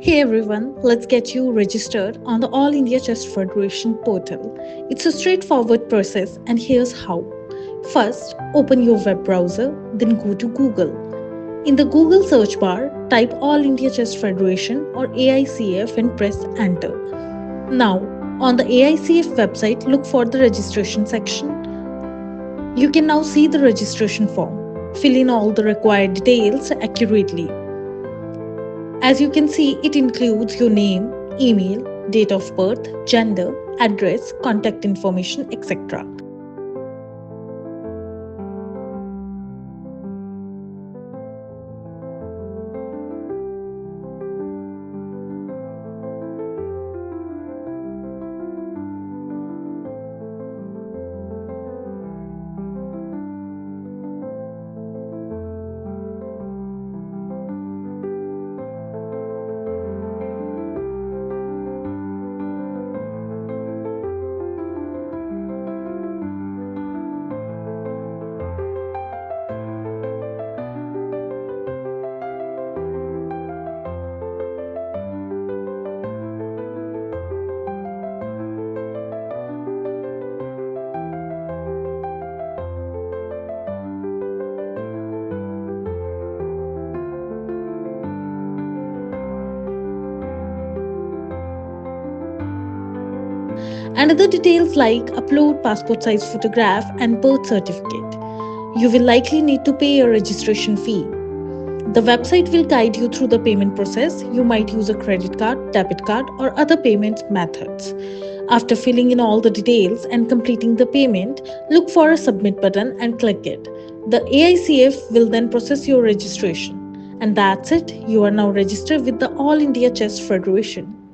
Hey everyone, let's get you registered on the All India Chess Federation portal. It's a straightforward process, and here's how. First, open your web browser, then go to Google. In the Google search bar, type All India Chess Federation or AICF and press enter. Now, on the AICF website, look for the registration section. You can now see the registration form. Fill in all the required details accurately. As you can see, it includes your name, email, date of birth, gender, address, contact information, etc. And other details like upload passport size photograph and birth certificate. You will likely need to pay a registration fee. The website will guide you through the payment process. You might use a credit card, debit card, or other payment methods. After filling in all the details and completing the payment, look for a submit button and click it. The AICF will then process your registration. And that's it, you are now registered with the All India Chess Federation.